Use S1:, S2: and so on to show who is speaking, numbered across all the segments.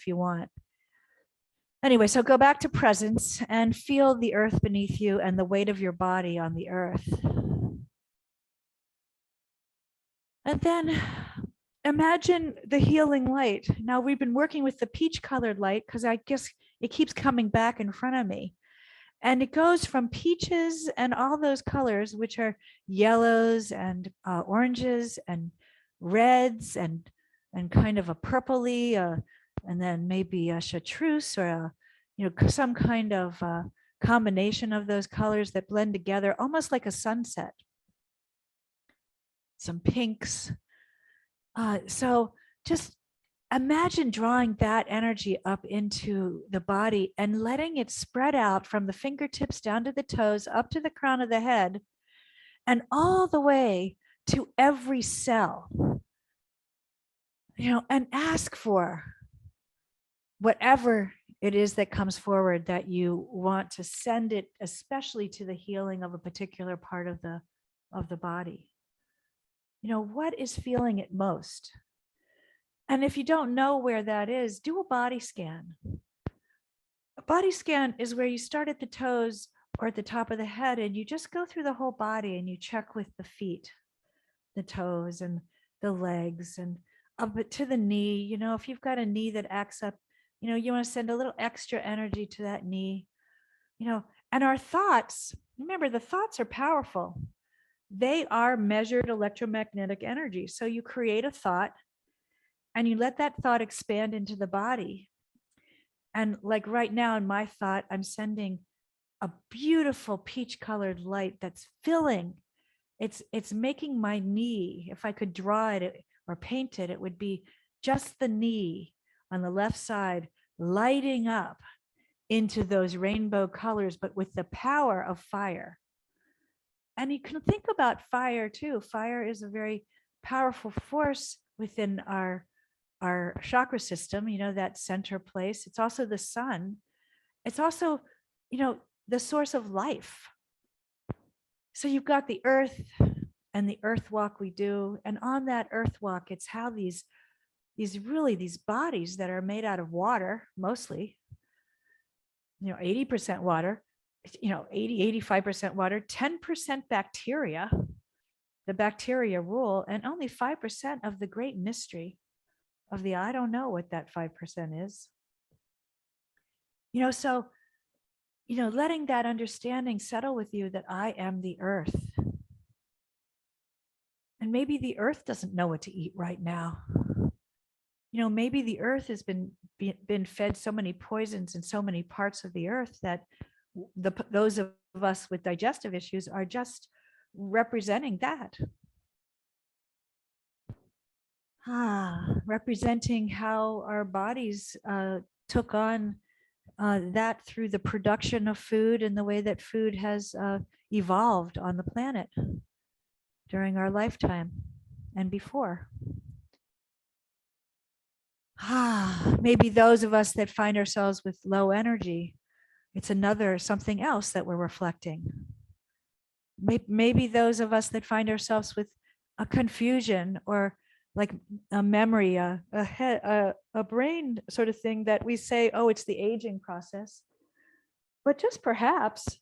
S1: if you want. Anyway, so go back to presence and feel the earth beneath you and the weight of your body on the earth. And then imagine the healing light. Now we've been working with the peach colored light because I guess it keeps coming back in front of me. And it goes from peaches and all those colors, which are yellows and oranges and reds and kind of a purpley, and then maybe a chartreuse or some kind of combination of those colors that blend together, almost like a sunset. Some pinks. So just imagine drawing that energy up into the body and letting it spread out from the fingertips down to the toes, up to the crown of the head, and all the way to every cell. And ask for whatever it is that comes forward that you want to send it, especially to the healing of a particular part of the body. What is feeling it most? And if you don't know where that is, do a body scan. A body scan is where you start at the toes or at the top of the head, and you just go through the whole body and you check with the feet, the toes and the legs, and up to the knee. If you've got a knee that acts up, you want to send a little extra energy to that knee. And our thoughts, remember, the thoughts are powerful. They are measured electromagnetic energy. So you create a thought and you let that thought expand into the body. And like right now in my thought, I'm sending a beautiful peach colored light that's filling. It's making my knee, if I could draw it or paint it, it would be just the knee on the left side lighting up into those rainbow colors, but with the power of fire. And you can think about fire too. Fire is a very powerful force within our chakra system, that center place. It's also the sun. It's also, the source of life. So you've got the earth and the earth walk we do. And on that earth walk, it's how these bodies that are made out of water, mostly, 80% water, 85% water, 10% bacteria, the bacteria rule, and only 5% of the great mystery of the I don't know what that 5% is. So, letting that understanding settle with you that I am the earth. And maybe the earth doesn't know what to eat right now. Maybe the earth has been fed so many poisons in so many parts of the earth that those of us with digestive issues are just representing that. Representing how our bodies took on that through the production of food and the way that food has evolved on the planet during our lifetime and before. Maybe those of us that find ourselves with low energy, it's something else that we're reflecting. Maybe those of us that find ourselves with a confusion or like a memory, a brain sort of thing that we say, oh, it's the aging process. But just perhaps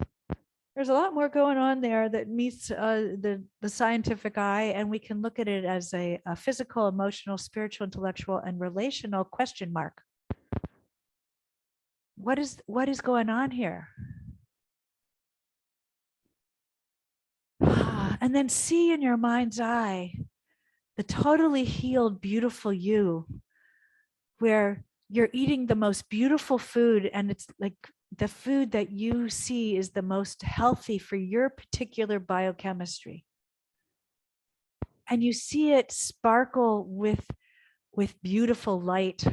S1: there's a lot more going on there that meets the scientific eye, and we can look at it as a physical, emotional, spiritual, intellectual, and relational question mark. What is going on here? And then see in your mind's eye the totally healed, beautiful you, where you're eating the most beautiful food, and it's like the food that you see is the most healthy for your particular biochemistry. And you see it sparkle with beautiful light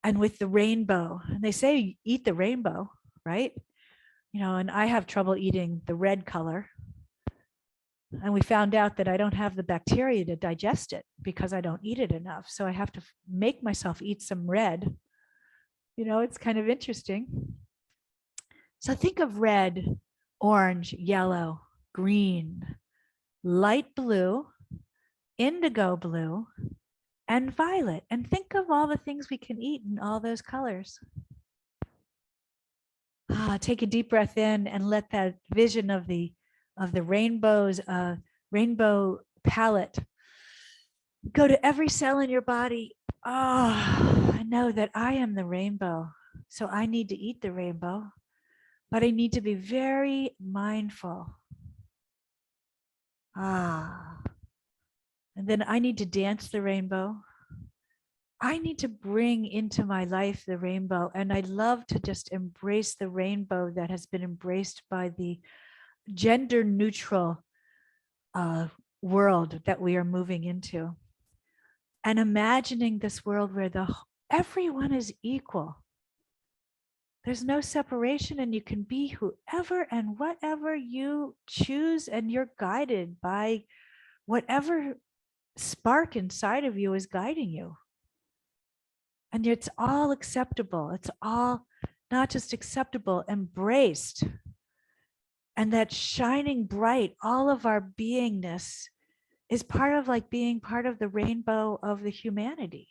S1: and with the rainbow. And they say eat the rainbow, right? And I have trouble eating the red color. And we found out that I don't have the bacteria to digest it because I don't eat it enough. So I have to make myself eat some red. It's kind of interesting. So think of red, orange, yellow, green, light blue, indigo blue, and violet. And think of all the things we can eat in all those colors. Take a deep breath in and let that vision of the rainbows, rainbow palette go to every cell in your body. I know that I am the rainbow. So I need to eat the rainbow, but I need to be very mindful. And then I need to dance the rainbow. I need to bring into my life the rainbow. And I love to just embrace the rainbow that has been embraced by the gender neutral world that we are moving into. And imagining this world where everyone is equal. There's no separation, and you can be whoever and whatever you choose, and you're guided by whatever spark inside of you is guiding you. And it's all acceptable. It's all not just acceptable, embraced. And that shining bright, all of our beingness is part of like being part of the rainbow of the humanity.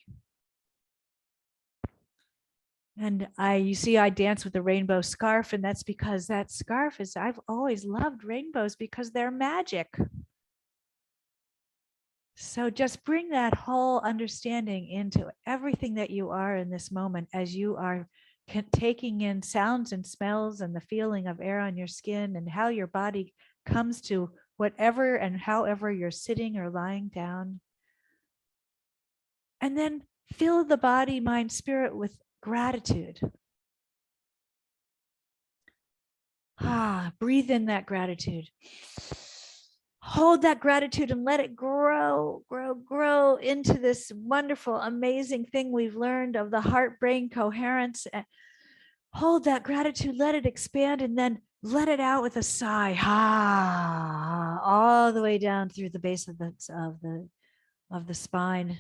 S1: And you see, I dance with a rainbow scarf, and that's because that scarf is, I've always loved rainbows because they're magic. So just bring that whole understanding into everything that you are in this moment as you are taking in sounds and smells and the feeling of air on your skin and how your body comes to whatever and however you're sitting or lying down. And then fill the body, mind, spirit with gratitude. Breathe in that gratitude. Hold that gratitude and let it grow into this wonderful, amazing thing we've learned of the heart-brain coherence. Hold that gratitude, let it expand, and then let it out with a sigh. All the way down through the base of the spine,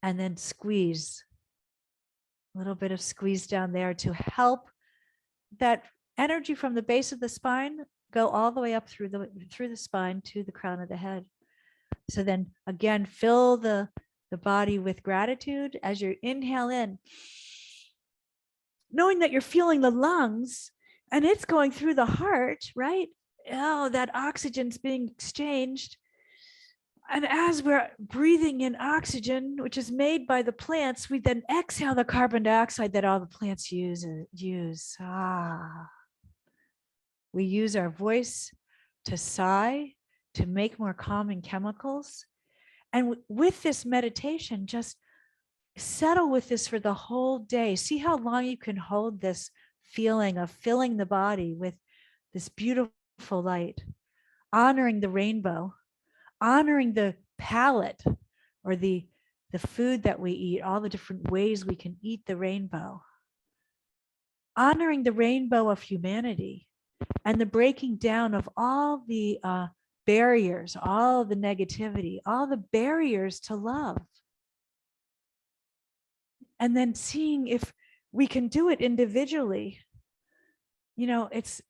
S1: and then squeeze. A little bit of squeeze down there to help that energy from the base of the spine go all the way up through the spine to the crown of the head. So then again, fill the body with gratitude as you inhale in, knowing that you're feeling the lungs and it's going through the heart, right? Oh, that oxygen's being exchanged. And as we're breathing in oxygen, which is made by the plants, we then exhale the carbon dioxide that all the plants use. We use our voice to sigh, to make more calming chemicals. And with this meditation, just settle with this for the whole day. See how long you can hold this feeling of filling the body with this beautiful light, honoring the rainbow, honoring the palette or the food that we eat, all the different ways we can eat the rainbow, honoring the rainbow of humanity and the breaking down of all the barriers, all the negativity, all the barriers to love. And then seeing if we can do it individually. It's,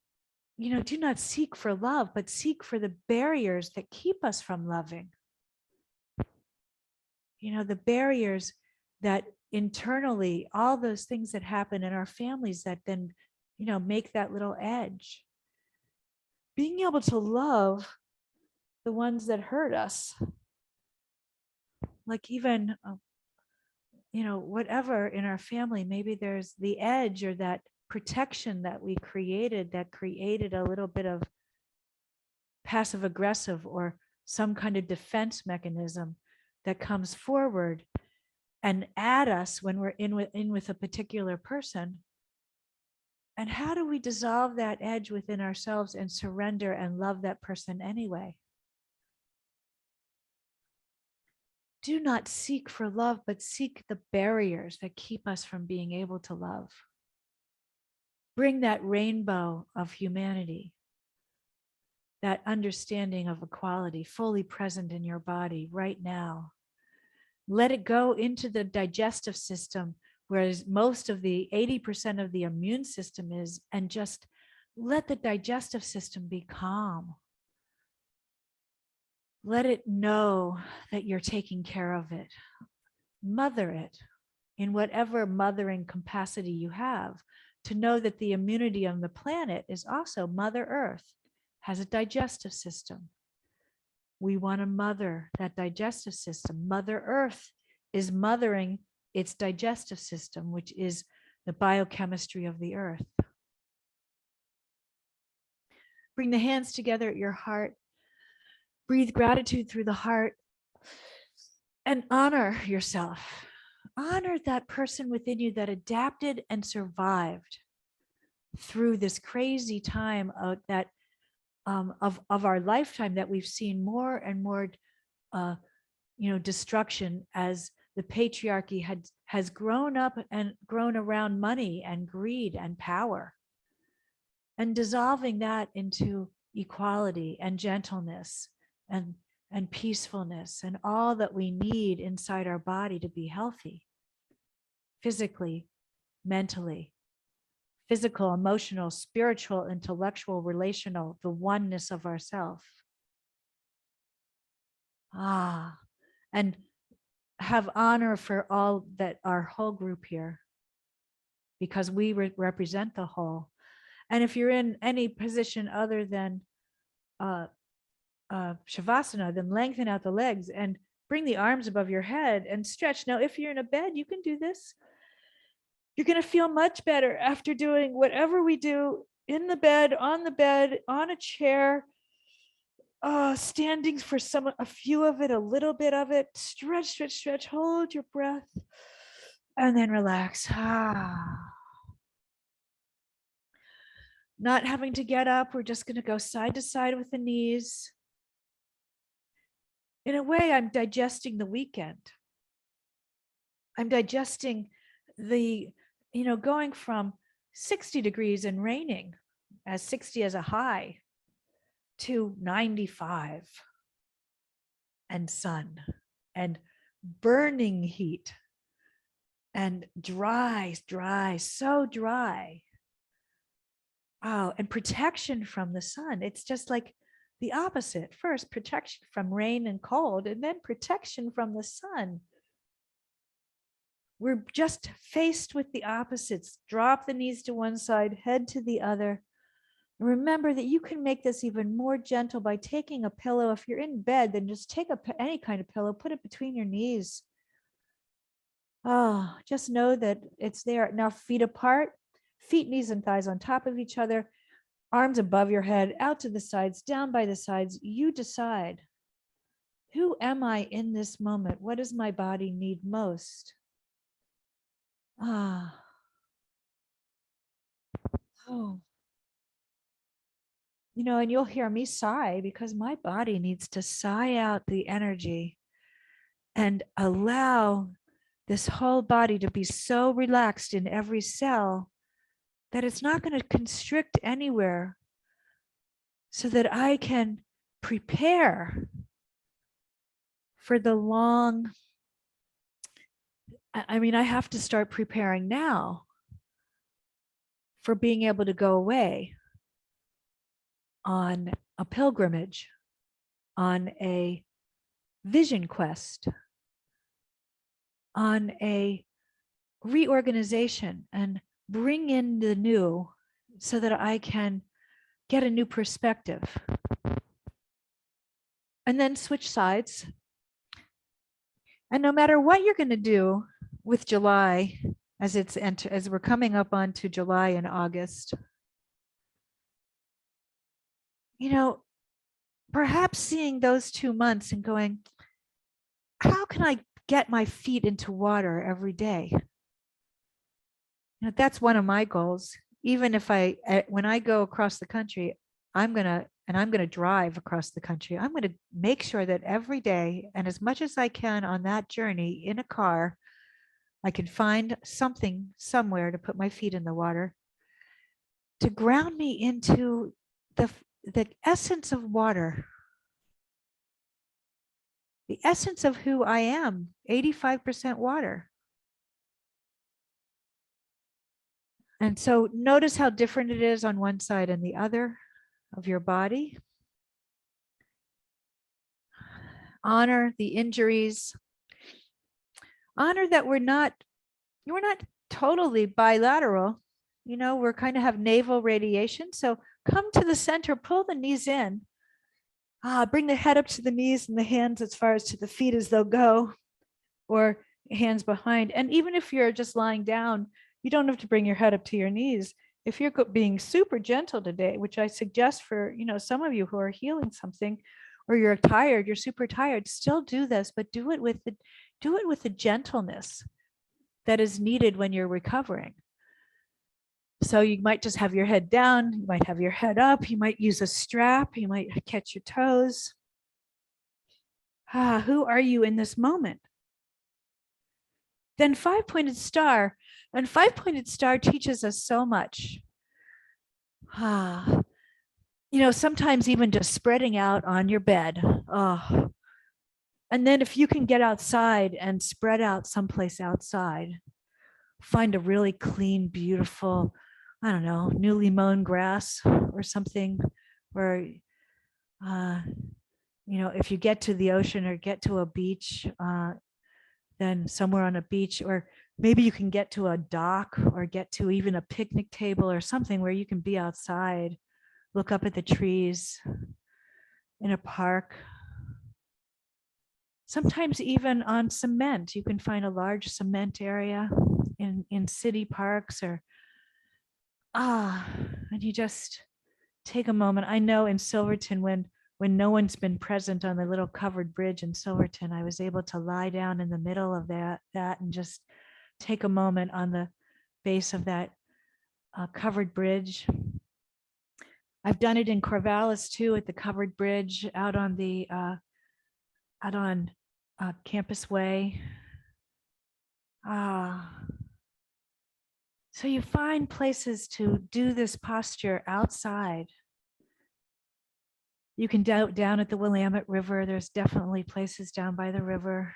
S1: do not seek for love, but seek for the barriers that keep us from loving. The barriers that internally, all those things that happen in our families that then, make that little edge. Being able to love the ones that hurt us. Like even, whatever in our family, maybe there's the edge or that protection that we created that created a little bit of passive aggressive or some kind of defense mechanism that comes forward and at us when we're in with a particular person. And how do we dissolve that edge within ourselves and surrender and love that person anyway? Do not seek for love, but seek the barriers that keep us from being able to love. Bring that rainbow of humanity, that understanding of equality fully present in your body right now. Let it go into the digestive system, whereas most of the 80% of the immune system is, and just let the digestive system be calm. Let it know that you're taking care of it. mother it in whatever mothering capacity you have, to know that the immunity on the planet is also Mother Earth, has a digestive system. We want to mother that digestive system. Mother Earth is mothering its digestive system, which is the biochemistry of the earth. Bring the hands together at your heart. Breathe gratitude through the heart and honor yourself. Honor that person within you that adapted and survived through this crazy time of our lifetime, that we've seen more and more destruction as the patriarchy has grown up and grown around money and greed and power, and dissolving that into equality and gentleness and peacefulness and all that we need inside our body to be healthy, physically, mentally, physical, emotional, spiritual, intellectual, relational, the oneness of ourself. And have honor for all that, our whole group here, because we represent the whole. And if you're in any position other than Shavasana, then lengthen out the legs and bring the arms above your head and stretch. Now, if you're in a bed, you can do this. You're going to feel much better after doing whatever we do in the bed, on a chair, standing for a few of it, a little bit of it. Stretch, stretch, stretch. Hold your breath and then relax. Not having to get up. We're just going to go side to side with the knees. In a way, I'm digesting the weekend. I'm digesting going from 60 degrees and raining, as 60 as a high, to 95 and sun and burning heat and dry, so dry. And protection from the sun. It's just like the opposite. First, protection from rain and cold, and then protection from the sun. We're just faced with the opposites. Drop the knees to one side, head to the other. Remember that you can make this even more gentle by taking a pillow. If you're in bed, then just take any kind of pillow, put it between your knees. Just know that it's there. Now, feet apart, feet, knees, and thighs on top of each other, arms above your head, out to the sides, down by the sides. You decide. Who am I in this moment? What does my body need most? Oh. And you'll hear me sigh because my body needs to sigh out the energy and allow this whole body to be so relaxed in every cell that it's not going to constrict anywhere, so that I can prepare for the long. I have to start preparing now for being able to go away on a pilgrimage, on a vision quest, on a reorganization, and bring in the new so that I can get a new perspective. And then switch sides. And no matter what you're going to do with July, as we're coming up onto July and August, perhaps seeing those 2 months and going, how can I get my feet into water every day? That's one of my goals. Even if when I go across the country, I'm going to drive across the country. I'm going to make sure that every day, and as much as I can on that journey in a car, I can find something somewhere to put my feet in the water, to ground me into the essence of water, the essence of who I am, 85% water. And so notice how different it is on one side and the other of your body. Honor the injuries. Honor that we're not totally bilateral. You know, we're kind of have navel radiation. So come to the center, pull the knees in. Bring the head up to the knees and the hands as far as to the feet as they'll go, or hands behind. And even if you're just lying down, you don't have to bring your head up to your knees. If you're being super gentle today, which I suggest for, you know, some of you who are healing something, or you're tired, you're super tired, still do this, but do it with the gentleness that is needed when you're recovering. So you might just have your head down, you might have your head up, you might use a strap, you might catch your toes. Who are you in this moment? Then five-pointed star, and five-pointed star teaches us so much. You know, sometimes even just spreading out on your bed. Oh. And then if you can get outside and spread out someplace outside, find a really clean, beautiful, I don't know, newly mown grass or something where, you know, if you get to the ocean or get to a beach, then somewhere on a beach, or maybe you can get to a dock or get to even a picnic table or something where you can be outside, look up at the trees in a park. Sometimes even on cement, you can find a large cement area in city parks, or and you just take a moment. I know in Silverton, when no one's been present on the little covered bridge in Silverton, I was able to lie down in the middle of that and just take a moment on the base of that covered bridge. I've done it in Corvallis too, at the covered bridge out on the Campus Way. So you find places to do this posture outside. You can down at the Willamette River. There's definitely places down by the river.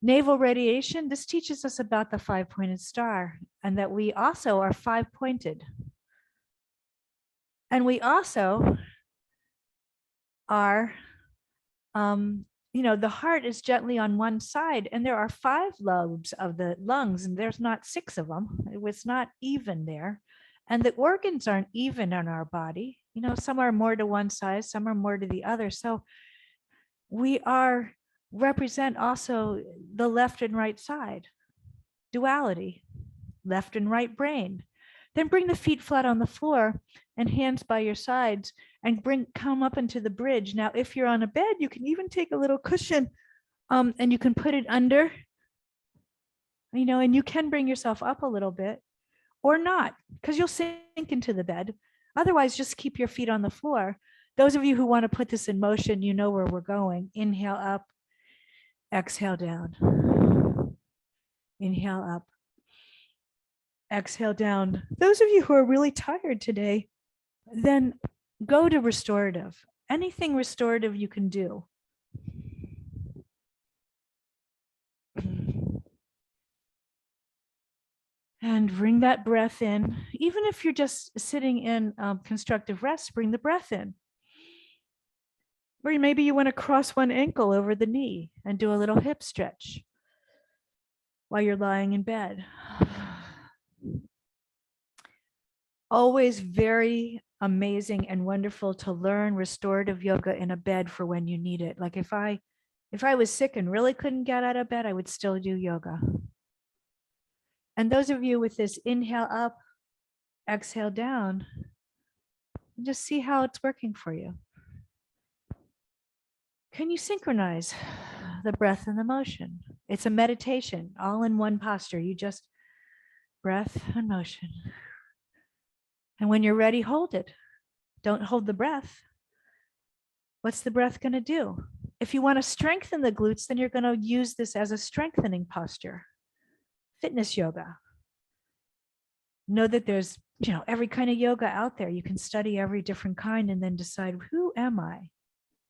S1: Navel radiation, this teaches us about the five-pointed star, and that we also are five-pointed. And we also are, you know, the heart is gently on one side, and there are 5 lobes of the lungs, and there's not 6 of them. It's not even there. And the organs aren't even in our body. You know, some are more to one side, some are more to the other. So we represent also the left and right side, duality, left and right brain. Then bring the feet flat on the floor and hands by your sides, and come up into the bridge. Now, if you're on a bed, you can even take a little cushion and you can put it under, you know, and you can bring yourself up a little bit or not, because you'll sink into the bed. Otherwise, just keep your feet on the floor. Those of you who want to put this in motion, you know where we're going. Inhale up, exhale down. Inhale up, exhale down. Those of you who are really tired today, then go to restorative. Anything restorative you can do. And bring that breath in. Even if you're just sitting in constructive rest, bring the breath in. Or maybe you want to cross one ankle over the knee and do a little hip stretch while you're lying in bed. Always very amazing and wonderful to learn restorative yoga in a bed for when you need it. Like if I was sick and really couldn't get out of bed, I would still do yoga. And those of you with this inhale up, exhale down, just see how it's working for you. Can you synchronize the breath and the motion? It's a meditation, all in one posture. You just breath and motion. And when you're ready, hold it. Don't hold the breath. What's the breath going to do? If you want to strengthen the glutes, then you're going to use this as a strengthening posture. Fitness yoga. Know that there's, you know, every kind of yoga out there. You can study every different kind and then decide, who am I?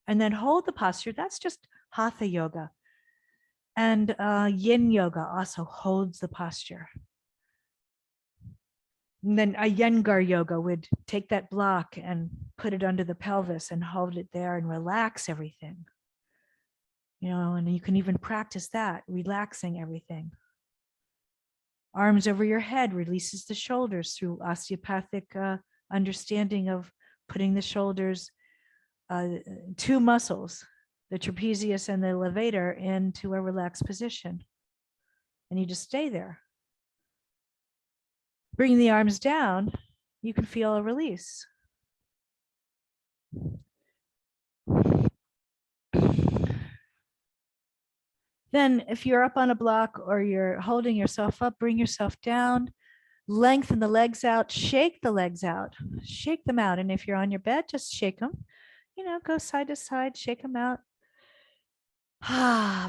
S1: And then hold the posture. That's just hatha yoga. And yin yoga also holds the posture. And then Iyengar yoga would take that block and put it under the pelvis and hold it there and relax everything. And you can even practice that, relaxing everything. Arms over your head releases the shoulders through osteopathic understanding of putting the shoulders, two muscles, the trapezius and the levator, into a relaxed position. And you just stay there. Bringing the arms down, you can feel a release. Then if you're up on a block or you're holding yourself up, bring yourself down, lengthen the legs out, shake the legs out, shake them out. And if you're on your bed, just shake them, go side to side, shake them out.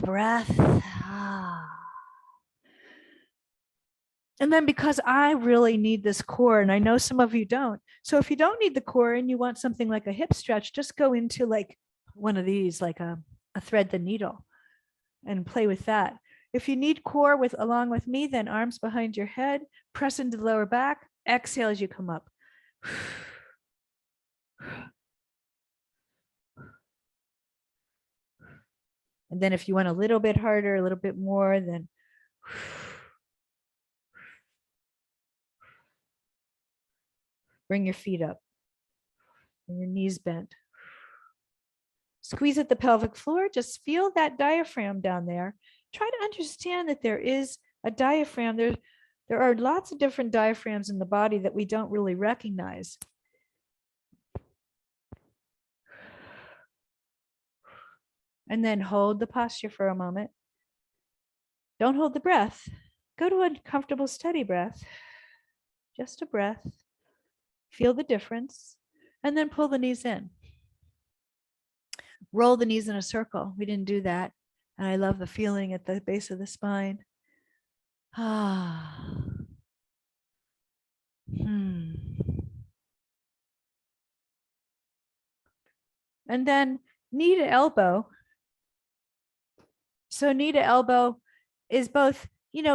S1: Breath. And then because I really need this core, and I know some of you don't. So if you don't need the core and you want something like a hip stretch, just go into like one of these, like a thread the needle, and play with that. If you need core along with me, then arms behind your head, press into the lower back, exhale as you come up. And then if you want a little bit harder, a little bit more, then bring your feet up and your knees bent. Squeeze at the pelvic floor. Just feel that diaphragm down there. Try to understand that there is a diaphragm. There are lots of different diaphragms in the body that we don't really recognize. And then hold the posture for a moment. Don't hold the breath. Go to a comfortable, steady breath. Just a breath. Feel the difference. And then pull the knees in. Roll the knees in a circle. We didn't do that. And I love the feeling at the base of the spine. And then knee to elbow. So knee to elbow is both,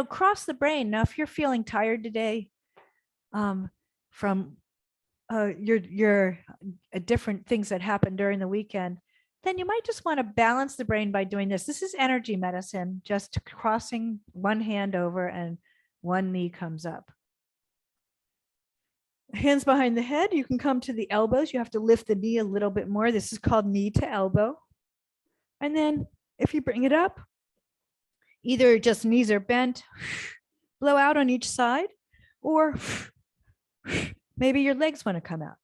S1: cross the brain. Now, if you're feeling tired today from your different things that happened during the weekend, then you might just want to balance the brain by doing this. This is energy medicine, just crossing one hand over and one knee comes up. Hands behind the head, you can come to the elbows. You have to lift the knee a little bit more. This is called knee to elbow. And then if you bring it up, either just knees are bent, blow out on each side, or maybe your legs want to come out.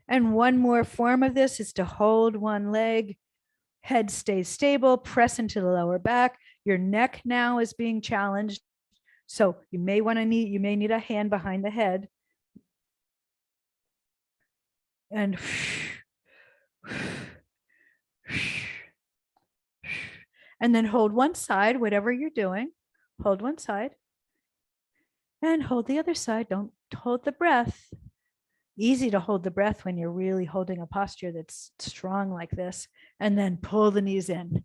S1: And one more form of this is to hold one leg, head stays stable, press into the lower back. Your neck now is being challenged. So you may need a hand behind the head. And then hold one side, whatever you're doing, hold one side and hold the other side. Don't hold the breath. Easy to hold the breath when you're really holding a posture that's strong like this, and then pull the knees in.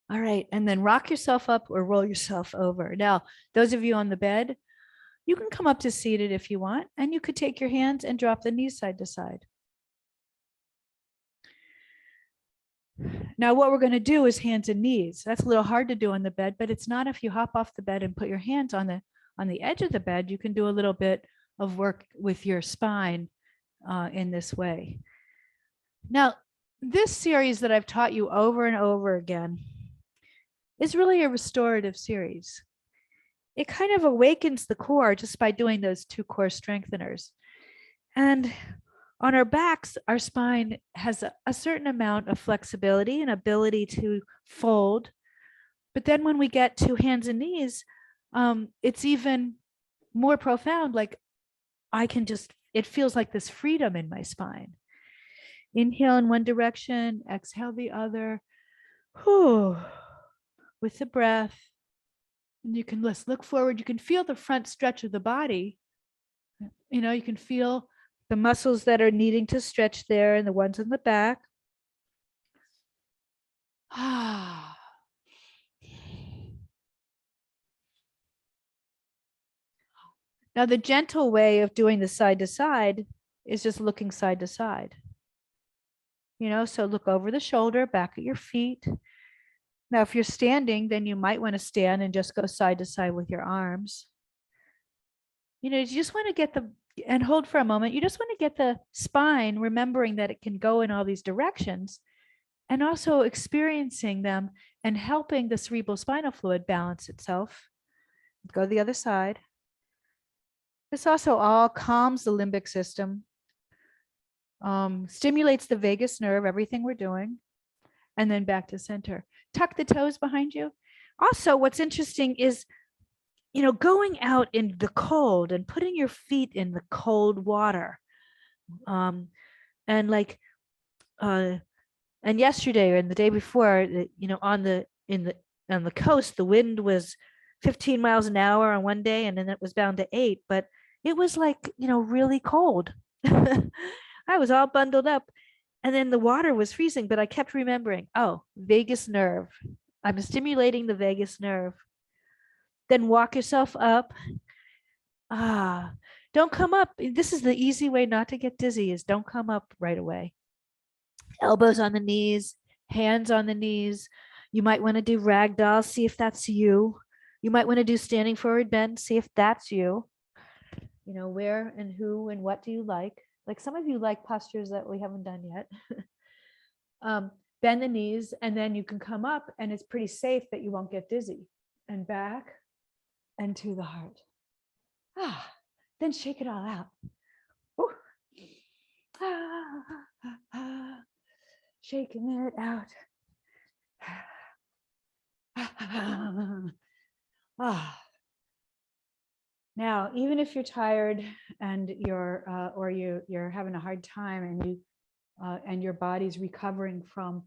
S1: All right. And then rock yourself up or roll yourself over. Now, those of you on the bed, you can come up to seated if you want, and you could take your hands and drop the knees side to side. Now, what we're going to do is hands and knees. That's a little hard to do on the bed, but it's not if you hop off the bed and put your hands on the edge of the bed. You can do a little bit of work with your spine in this way. Now, this series that I've taught you over and over again is really a restorative series. It kind of awakens the core just by doing those two core strengtheners. And on our backs, our spine has a certain amount of flexibility and ability to fold. But then when we get to hands and knees, it's even more profound. Like it feels like this freedom in my spine. Inhale in one direction, exhale the other. Whew. With the breath. And you can let's look forward. You can feel the front stretch of the body. You can feel the muscles that are needing to stretch there and the ones in the back. Now, the gentle way of doing the side to side is just looking side to side. So look over the shoulder, back at your feet. Now, if you're standing, then you might want to stand and just go side to side with your arms. You just want to get and hold for a moment. You just want to get the spine, remembering that it can go in all these directions, and also experiencing them and helping the cerebral spinal fluid balance itself. Go to the other side. This also all calms the limbic system, stimulates the vagus nerve, everything we're doing, and then back to center. Tuck the toes behind you. Also, what's interesting is, going out in the cold and putting your feet in the cold water. And yesterday and the day before, on the coast, the wind was 15 miles an hour on one day, and then it was down to 8, but it was really cold. I was all bundled up, and then the water was freezing, but I kept remembering, vagus nerve. I'm stimulating the vagus nerve. Then walk yourself up. Don't come up. This is the easy way not to get dizzy, is don't come up right away. Elbows on the knees, hands on the knees. You might want to do ragdoll, see if that's you. You might want to do standing forward bend, see if that's you. Where and who and what do you like? Like some of you like postures that we haven't done yet. Bend the knees, and then you can come up, and it's pretty safe that you won't get dizzy. And back and to the heart. Then shake it all out. Shaking it out. Now, even if you're tired and you're having a hard time, and your body's recovering from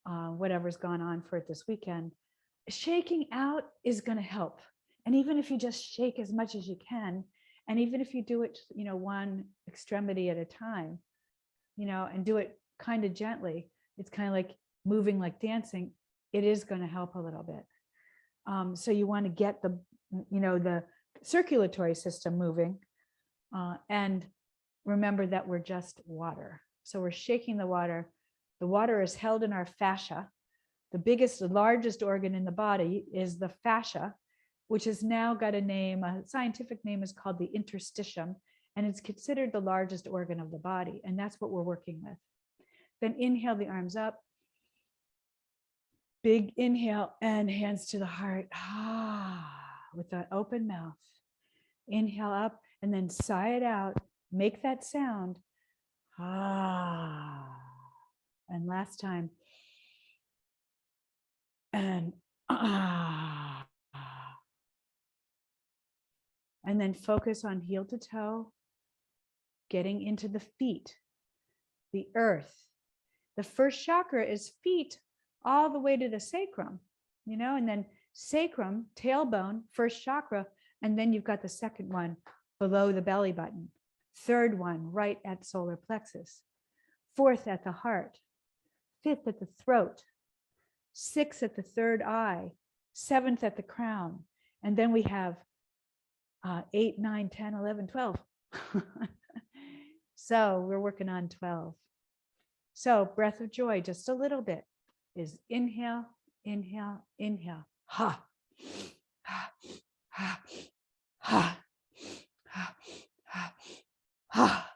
S1: whatever's gone on for it this weekend, shaking out is going to help. And even if you just shake as much as you can, and even if you do it, one extremity at a time, and do it kind of gently, it's kind of like moving like dancing, it is going to help a little bit. So you want to get the circulatory system moving, and remember that we're just water. So we're shaking the water. The water is held in our fascia. The largest organ in the body is the fascia, which has now got a name. A scientific name is called the interstitium, and it's considered the largest organ of the body. And that's what we're working with. Then inhale the arms up. Big inhale and hands to the heart. With that open mouth. Inhale up and then sigh it out. Make that sound. And last time. And and then focus on heel to toe, getting into the feet, the earth. The first chakra is feet all the way to the sacrum, and then sacrum, tailbone, first chakra, and then you've got the second one below the belly button, third one right at solar plexus, fourth at the heart, fifth at the throat, sixth at the third eye, seventh at the crown, and then we have 8, 9, 10, 11, 12. So we're working on 12. So breath of joy, just a little bit, is inhale, inhale, inhale. Ha, ha, ha, ha, ha, ha, ha.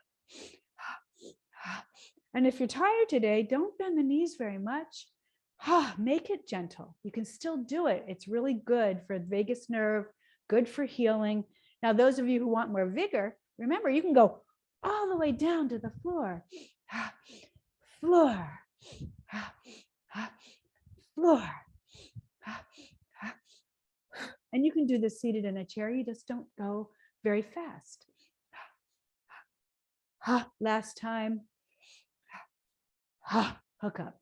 S1: And if you're tired today, don't bend the knees very much. Make it gentle. You can still do it. It's really good for the vagus nerve, good for healing. Now, those of you who want more vigor, remember, you can go all the way down to the floor. Floor. Floor. And you can do this seated in a chair. You just don't go very fast. Last time. Hook up.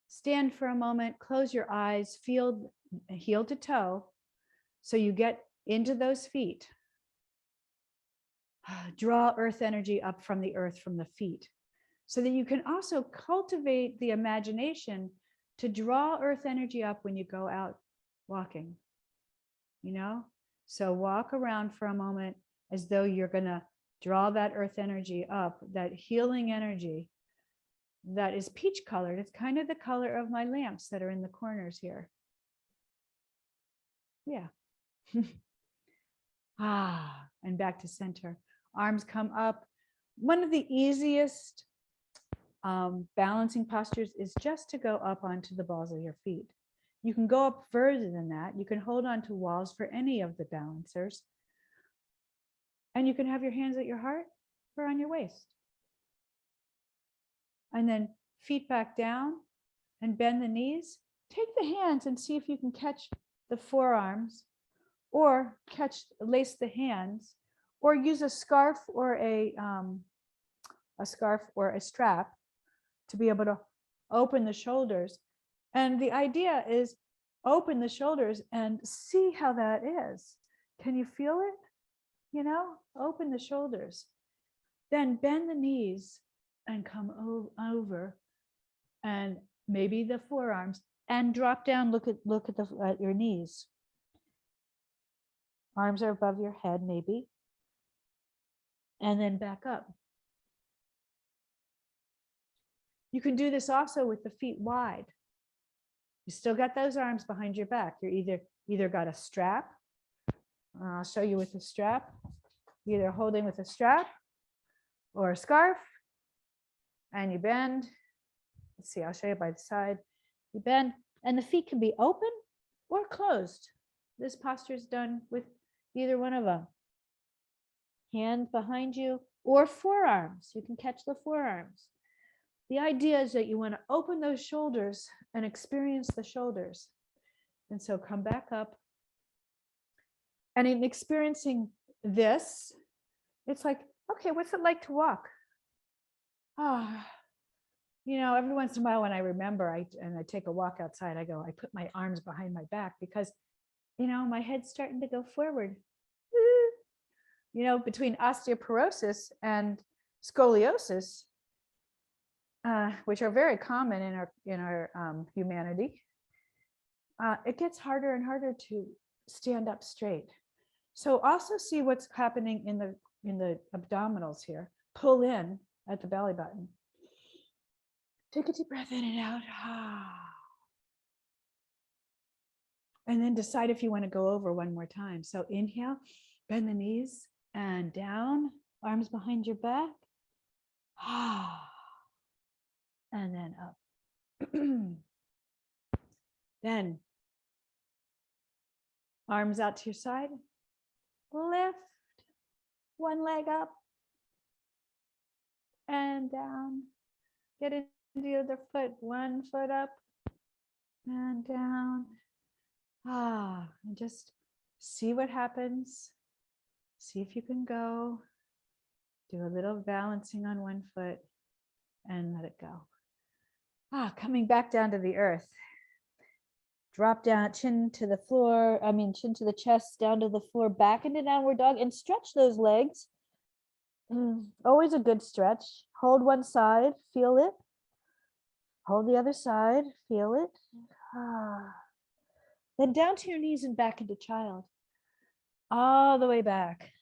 S1: Stand for a moment, close your eyes, feel heel to toe. So you get into those feet. Draw earth energy up from the earth, from the feet, so that you can also cultivate the imagination to draw earth energy up when you go out walking.
S2: So walk around for a moment as though you're going to draw that earth energy up, that healing energy that is peach colored. It's kind of the color of my lamps that are in the corners here. Yeah. And back to center. Arms come up. One of the easiest balancing postures is just to go up onto the balls of your feet. You can go up further than that. You can hold on to walls for any of the balancers. And you can have your hands at your heart or on your waist. And then feet back down and bend the knees. Take the hands and see if you can catch the forearms or lace the hands, or use a scarf or a strap to be able to open the shoulders. And the idea is open the shoulders and see how that is. Can you feel it? You know, open the shoulders. Then bend the knees and come over, and maybe the forearms, and drop down. Look at your knees. Arms are above your head, maybe. And then back up. You can do this also with the feet wide. You still got those arms behind your back. You're either got a strap. I'll show you with a strap. Either holding with a strap or a scarf. And you bend. Let's see, I'll show you by the side. You bend, and the feet can be open or closed. This posture is done with either one of them. Hands behind you or forearms. You can catch the forearms. The idea is that you want to open those shoulders and experience the shoulders. And so come back up. And in experiencing this, it's like, okay, what's it like to walk? You know, every once in a while when I remember, I take a walk outside, I put my arms behind my back because, you know, my head's starting to go forward. You know, between osteoporosis and scoliosis, which are very common in our humanity, it gets harder and harder to stand up straight. So also see what's happening in the abdominals here. Pull in at the belly button. Take a deep breath in and out. And then decide if you want to go over one more time. So inhale, bend the knees and down, arms behind your back. And then up. Then arms out to your side. Lift one leg up and down. Get into the other foot, one foot up and down. And just see what happens. See if you can go. Do a little balancing on one foot and let it go. Coming back down to the earth. Drop down, chin to the floor, chin to the chest, down to the floor, back into downward dog, and stretch those legs. Always a good stretch. Hold one side, feel it. Hold the other side, feel it. Then down to your knees and back into child. All the way back.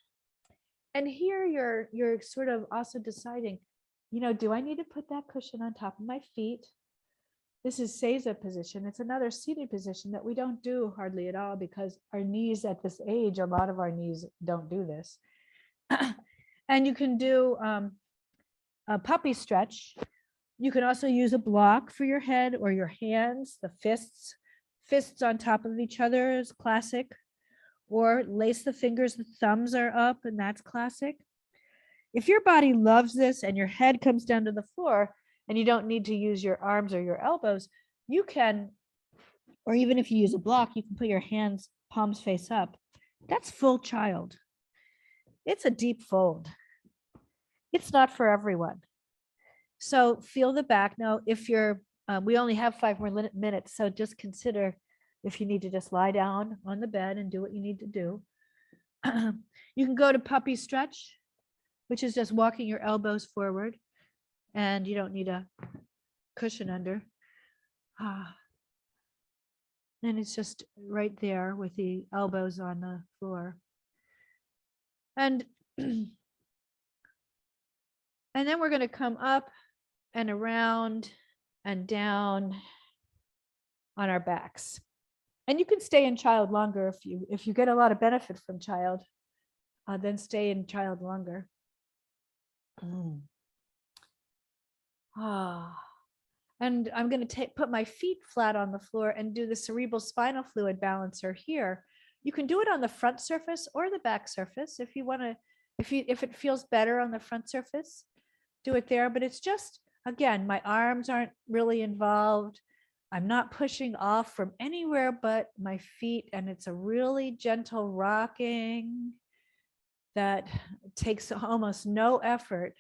S2: And here you're sort of also deciding, you know, do I need to put that cushion on top of my feet? This is Seiza position. It's another seated position that we don't do hardly at all because our knees at this age, a lot of our knees don't do this. And you can do a puppy stretch. You can also use a block for your head or your hands, the fists on top of each other is classic. Or lace the fingers, the thumbs are up, and that's classic. If your body loves this and your head comes down to the floor and you don't need to use your arms or your elbows, you can, or even if you use a block, you can put your hands palms face up. That's full child. It's a deep fold. It's not for everyone. So feel the back. Now, if you're, we only have 5 more minutes, so just consider if you need to just lie down on the bed and do what you need to do. You can go to puppy stretch, which is just walking your elbows forward, and you don't need a cushion under.
S1: And it's just right there with the elbows on the floor.
S2: And and then we're going to come up and around and down on our backs. And you can stay in child longer if you get a lot of benefit from child, then stay in child longer. And I'm going to put my feet flat on the floor and do the cerebral spinal fluid balancer here. You can do it on the front surface or the back surface if you want to. If it feels better on the front surface, do it there. But it's just, again, my arms aren't really involved. I'm not pushing off from anywhere but my feet, and it's a really gentle rocking that takes almost no effort.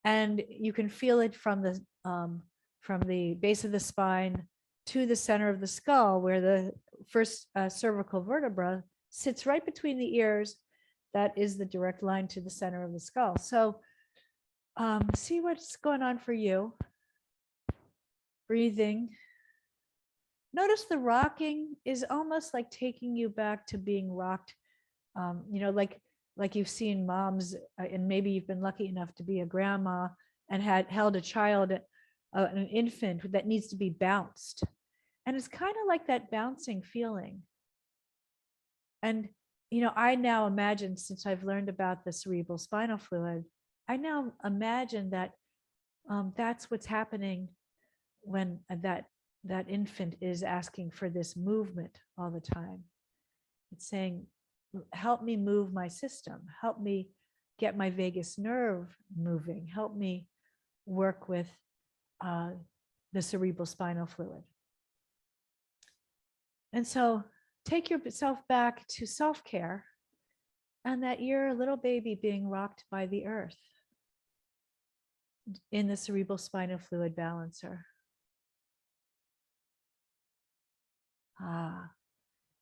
S2: And you can feel it from the base of the spine to the center of the skull, where the first cervical vertebra sits right between the ears. That is the direct line to the center of the skull. So see what's going on for you. Breathing. Notice the rocking is almost like taking you back to being rocked, like you've seen moms, and maybe you've been lucky enough to be a grandma and had held a child, an infant that needs to be bounced. And it's kind of like that bouncing feeling. And, I now imagine, since I've learned about the cerebral spinal fluid, I now imagine that that's what's happening when that infant is asking for this movement all the time. It's saying, help me move my system, help me get my vagus nerve moving, help me work with the cerebral spinal fluid. And so take yourself back to self-care, and that you're a little baby being rocked by the earth in the cerebral spinal fluid balancer.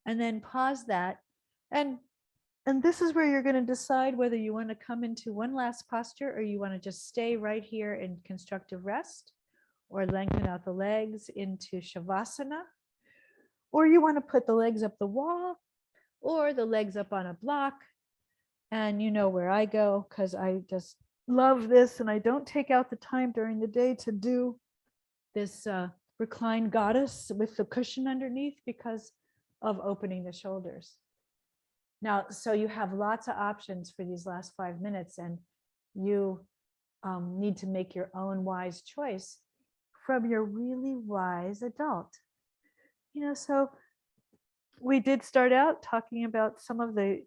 S2: And then pause that. And this is where you're going to decide whether you want to come into one last posture, or you want to just stay right here in constructive rest, or lengthen out the legs into Shavasana, or you want to put the legs up the wall or the legs up on a block. And you know where I go, because I just love this, and I don't take out the time during the day to do this reclined goddess with the cushion underneath because of opening the shoulders. Now, so you have lots of options for these last 5 minutes, and you need to make your own wise choice from your really wise adult. So we did start out talking about some of the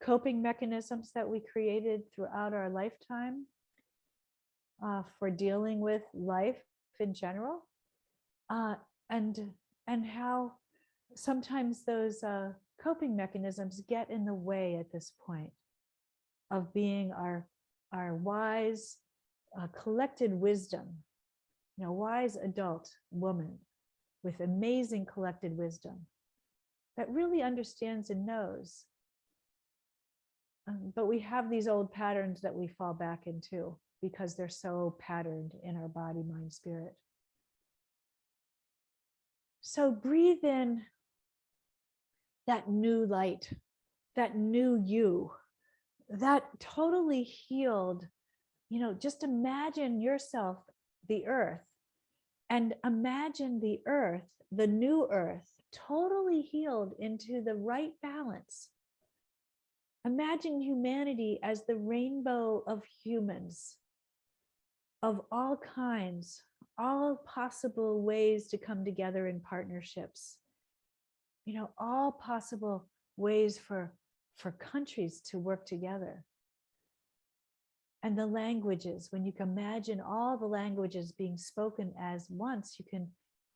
S2: coping mechanisms that we created throughout our lifetime for dealing with life in general, and how sometimes those coping mechanisms get in the way at this point of being our wise collected wisdom, wise adult woman with amazing collected wisdom that really understands and knows. But we have these old patterns that we fall back into because they're so patterned in our body, mind, spirit. So breathe in that new light, that new you, that totally healed, just imagine yourself, the earth, and imagine the earth, the new earth, totally healed into the right balance. Imagine humanity as the rainbow of humans of all kinds, all possible ways to come together in partnerships, all possible ways for countries to work together. And the languages, when you can imagine all the languages being spoken as once, you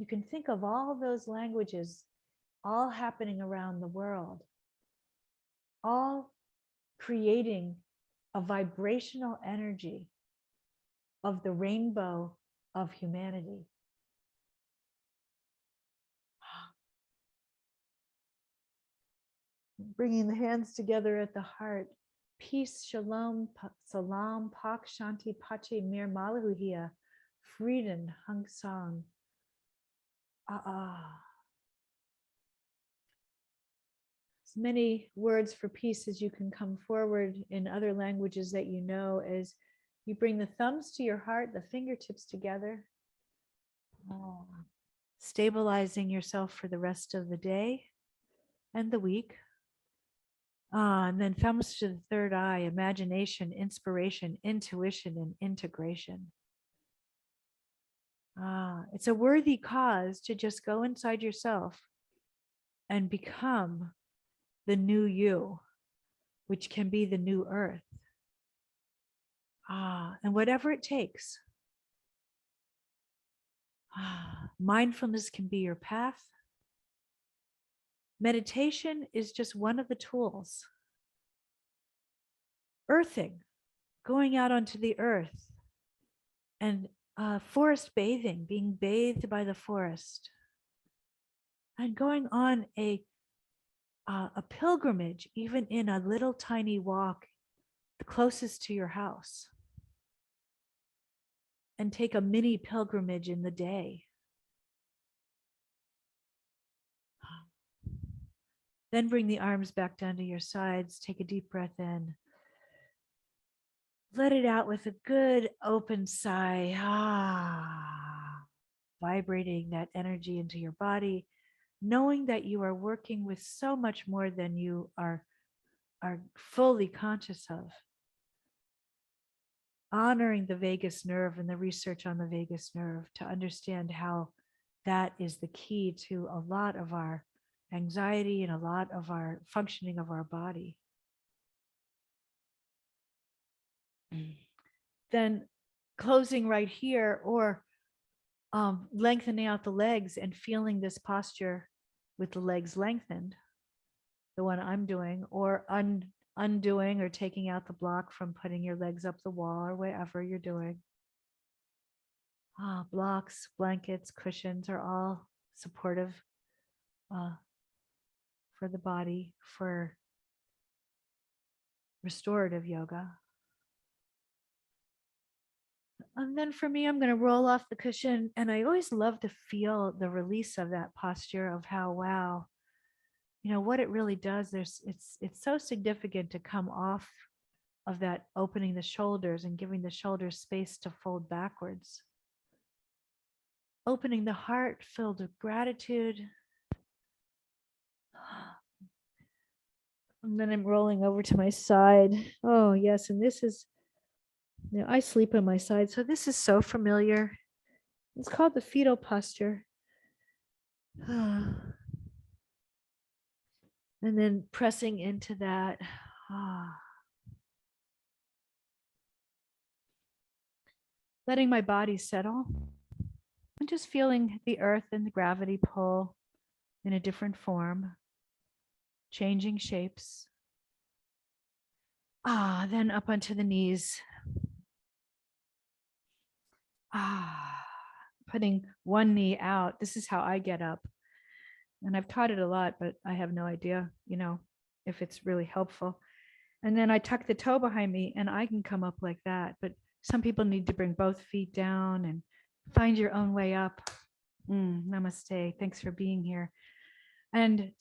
S2: can think of all those languages all happening around the world, all creating a vibrational energy of the rainbow of humanity. Bringing the hands together at the heart. Peace, shalom, salam, pak, shanti, pache, mir, malahuhia, Frieden, hung sang. as many words for peace as you can come forward in other languages that you know, as you bring the thumbs to your heart, the fingertips together.
S1: Stabilizing yourself for the rest of the day and the week. And then thumbs to the third eye, imagination, inspiration, intuition, and integration. It's a worthy cause to just go inside yourself and become the new you, which can be the new earth. And whatever it takes. Mindfulness can be your path. Meditation is just one of the tools. Earthing, going out onto the earth, and forest bathing, being bathed by the forest, and going on a pilgrimage, even in a little tiny walk closest to your house, and take a mini pilgrimage in the day. Then bring the arms back down to your sides. Take a deep breath in. Let it out with a good open sigh. Vibrating that energy into your body, knowing that you are working with so much more than you are fully conscious of. Honoring the vagus nerve and the research on the vagus nerve to understand how that is the key to a lot of our anxiety and a lot of our functioning of our body. Then closing right here, or lengthening out the legs and feeling this posture with the legs lengthened, the one I'm doing, or undoing or taking out the block from putting your legs up the wall or whatever you're doing. Blocks, blankets, cushions are all supportive for the body, for restorative yoga. And then for me, I'm going to roll off the cushion, and I always love to feel the release of that posture, of how, wow, what it really does. It's so significant to come off of that, opening the shoulders and giving the shoulders space to fold backwards. Opening the heart filled with gratitude. And then I'm rolling over to my side. Oh, yes. And this is, I sleep on my side, so this is so familiar. It's called the fetal posture. And then pressing into that. Letting my body settle. And just feeling the earth and the gravity pull in a different form. Changing shapes. Then up onto the knees. Putting one knee out. This is how I get up. And I've taught it a lot, but I have no idea, if it's really helpful. And then I tuck the toe behind me and I can come up like that. But some people need to bring both feet down and find your own way up. Namaste. Thanks for being here. And